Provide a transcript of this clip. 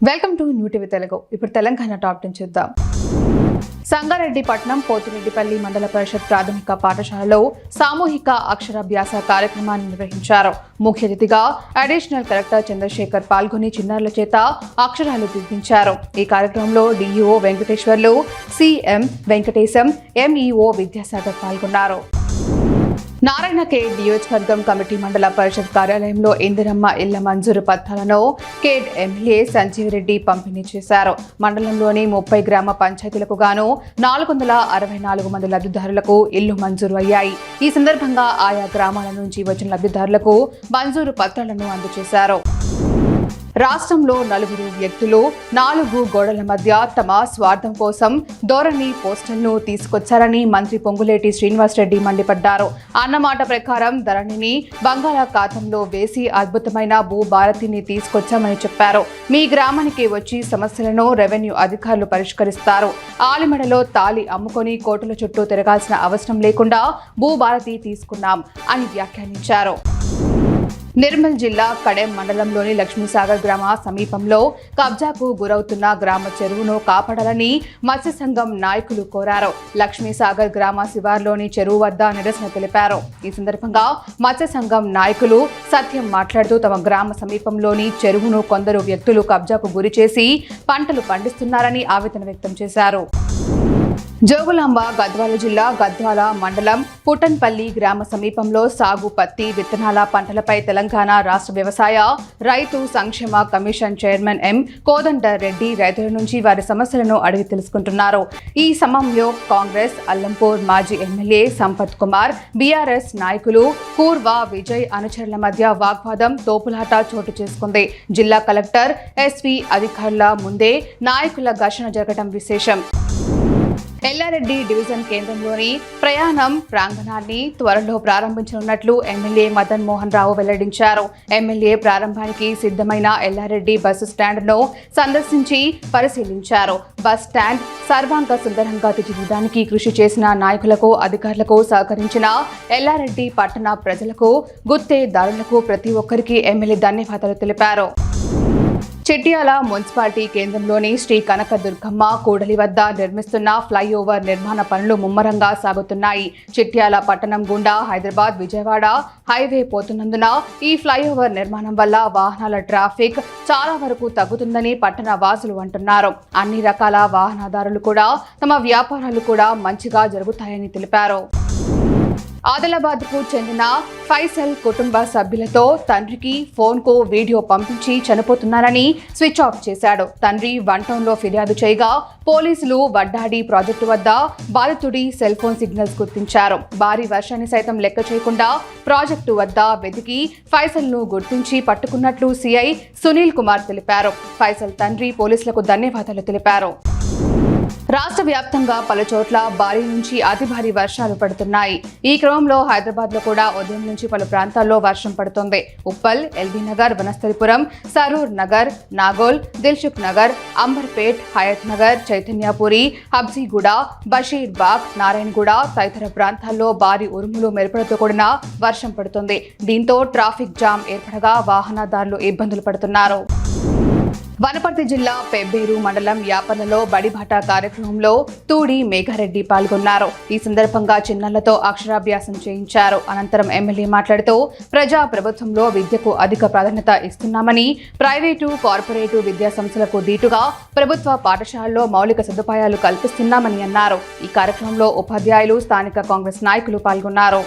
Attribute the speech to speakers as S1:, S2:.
S1: Welcome to new TV Telugu. ఇప్పుడు Telangana top 10 చూద్దాం. సంగారెడ్డి పట్టణం పోతిరెడ్డిపల్లి మండల పరిషత్ ప్రాథమిక పాఠశాలలో సామూహిక అక్షరాభ్యాస కార్యక్రమాన్ని నిర్వహించారు. ముఖ్య అతిథిగా అడిషనల్ కలెక్టర్ చంద్రశేఖర్ పాల్గొని చిన్నారుల చేత అక్షరాలు దిద్దించారు. ఈ కార్యక్రమంలో DEO Venkateswarlu, CM Venkatesham, MEO Vidyasagar పాల్గొన్నారు. నారాయణ ఖేడ్ నియోజకవర్గం కమిటీ మండల పరిషత్ కార్యాలయంలో ఇందిరమ్మ ఇళ్ల మంజూరు పత్రాలను ఖేడ్ ఎమ్మెల్యే సంజీవ్ రెడ్డి పంపిణీ చేశారు. మండలంలోని 30 గ్రామ పంచాయతీలకు గాను 464 మంది లబ్ధిదారులకు ఇళ్లు మంజూరు అయ్యాయి. ఈ సందర్భంగా ఆయా గ్రామాల నుంచి వచ్చిన లబ్ధిదారులకు మంజూరు పత్రాలను అందజేశారు. రాష్ట్రంలో 4 వ్యక్తులు 4 గోడల మధ్య తమ స్వార్థం కోసం ధోరణి పోస్టర్ను తీసుకొచ్చారని మంత్రి పొంగులేటి శ్రీనివాసరెడ్డి మండిపడ్డారు. అన్నమాట ప్రకారం ధరణిని బంగాళాఖాతంలో వేసి అద్భుతమైన భూభారతిని తీసుకొచ్చామని చెప్పారు. మీ గ్రామానికి వచ్చి సమస్యలను రెవెన్యూ అధికారులు పరిష్కరిస్తారు. ఆలిమెడలో తాళి అమ్ముకొని కోటల చుట్టూ తిరగాల్సిన అవసరం లేకుండా భూభారతి తీసుకున్నాం అని వ్యాఖ్యానించారు. నిర్మల్ జిల్లా కడెం మండలంలోని లక్ష్మీసాగర్ గ్రామ సమీపంలో కబ్జాకు గురవుతున్న గ్రామ చెరువును కాపాడాలని మత్స్య సంఘం నాయకులు కోరారు. లక్ష్మీసాగర్ గ్రామ శివార్లోని చెరువు వద్ద నిరసన తెలిపారు. ఈ సందర్భంగా మత్స్య సంఘం నాయకులు సత్యం మాట్లాడుతూ తమ గ్రామ సమీపంలోని చెరువును కొందరు వ్యక్తులు కబ్జాకు గురి చేసి పంటలు పండిస్తున్నారని ఆవేదన వ్యక్తం చేశారు. జోగులాంబ గద్వాల జిల్లా గద్వాల మండలం పుటన్పల్లి గ్రామ సమీపంలో సాగు పత్తి విత్తనాల పంటలపై తెలంగాణ రాష్ట్ర వ్యవసాయ రైతు సంక్షేమ కమిషన్ చైర్మన్ ఎం కోదండ రెడ్డి రైతుల నుంచి వారి సమస్యలను అడిగి తెలుసుకుంటున్నారు. ఈ సమయంలో కాంగ్రెస్ అల్లంపూర్ మాజీ ఎమ్మెల్యే సంపత్ కుమార్, బీఆర్ఎస్ నాయకులు పూర్వ విజయ్ అనుచరుల మధ్య వాగ్వాదం, తోపులాట చోటు చేసుకుంది. జిల్లా కలెక్టర్, ఎస్పీ అధికారుల ముందే నాయకుల ఘర్షణ జరగడం విశేషం. ఎల్లారెడ్డి డివిజన్ కేంద్రంలోని ప్రయాణం ప్రాంగణాన్ని త్వరలో ప్రారంభించనున్నట్లు ఎమ్మెల్యే మదన్ మోహన్ రావు వెల్లడించారు. ఎమ్మెల్యే ప్రారంభానికి సిద్ధమైన ఎల్లారెడ్డి బస్సు స్టాండ్ను సందర్శించి పరిశీలించారు. బస్ స్టాండ్ సర్వాంగ సుందరంగా తీర్చిదిద్దడానికి కృషి చేసిన నాయకులకు, అధికారులకు సహకరించిన ఎల్లారెడ్డి పట్టణ ప్రజలకు, గుత్తేదారులకు ప్రతి ఒక్కరికి ఎమ్మెల్యే ధన్యవాదాలు తెలిపారు. చిట్యాల మున్సిపాలిటీ కేంద్రంలోని శ్రీ కనకదుర్గమ్మ కూడలి వద్ద నిర్మిస్తున్న ఫ్లైఓవర్ నిర్మాణ పనులు ముమ్మరంగా సాగుతున్నాయి. చిట్యాల పట్టణం గుండా హైదరాబాద్, విజయవాడ హైవే పోతున్నందున ఈ ఫ్లైఓవర్ నిర్మాణం వల్ల వాహనాల ట్రాఫిక్ చాలా వరకు తగ్గుతుందని పట్టణ వాసులు అంటున్నారు. అన్ని రకాల వాహనదారులు కూడా తమ వ్యాపారాలు కూడా మంచిగా జరుగుతాయని తెలిపారు. ఆదిలాబాద్ కు చెందిన ఫైసల్ కుటుంబ సభ్యులతో తండ్రికి ఫోన్కు వీడియో పంపించి చనిపోతున్నారని స్విచ్ ఆఫ్ చేశాడు. తండ్రి 1 టౌన్లో ఫిర్యాదు చేయగా పోలీసులు వడ్డాడి ప్రాజెక్టు వద్ద బాధితుడి సెల్ ఫోన్ సిగ్నల్స్ గుర్తించారు. భారీ వర్షాన్ని సైతం లెక్క చేయకుండా ప్రాజెక్టు వద్ద వెతికి ఫైసల్ ను గుర్తించి పట్టుకున్నట్లు సిఐ సునీల్ కుమార్ తెలిపారు. ఫైసల్ తండ్రి పోలీసులకు ధన్యవాదాలు తెలిపారు. రాష్ట్ర వ్యాప్తంగా పలుచోట్ల భారీ నుంచి అతి భారీ వర్షాలు పడుతున్నాయి. ఈ క్రమంలో హైదరాబాద్ లో కూడా ఉదయం నుంచి పలు ప్రాంతాల్లో వర్షం పడుతోంది. ఉప్పల్, ఎల్బీ నగర్, వనస్థలిపురం, సరూర్ నగర్, నాగోల్, దిల్సుఖ్ నగర్, అంబర్పేట్, హయత్ నగర్, చైతన్యపురి, హబ్సీగూడ, బషీర్బాగ్, నారాయణగూడ తదితర ప్రాంతాల్లో భారీ ఉరుములు, మెరుపులతో కూడిన వర్షం పడుతుంది. దీంతో ట్రాఫిక్ జామ్ ఏర్పడగా వాహనదారులు ఇబ్బందులు పడుతున్నారు. వనపర్తి జిల్లా పెబ్బేరు మండలం యాపనలో బడిబాట కార్యక్రమంలో తూడి మేఘారెడ్డి పాల్గొన్నారు. ఈ సందర్భంగా చిన్నారులతో అక్షరాభ్యాసం చేయించారు. అనంతరం ఎమ్మెల్యే మాట్లాడుతూ ప్రజా ప్రభుత్వంలో విద్యకు అధిక ప్రాధాన్యత ఇస్తున్నామని, ప్రైవేటు, కార్పొరేటు విద్యా సంస్థలకు దీటుగా ప్రభుత్వ పాఠశాలల్లో మౌలిక సదుపాయాలు కల్పిస్తున్నామని అన్నారు. ఈ కార్యక్రమంలో ఉపాధ్యాయులు, స్థానిక కాంగ్రెస్ నాయకులు పాల్గొన్నారు.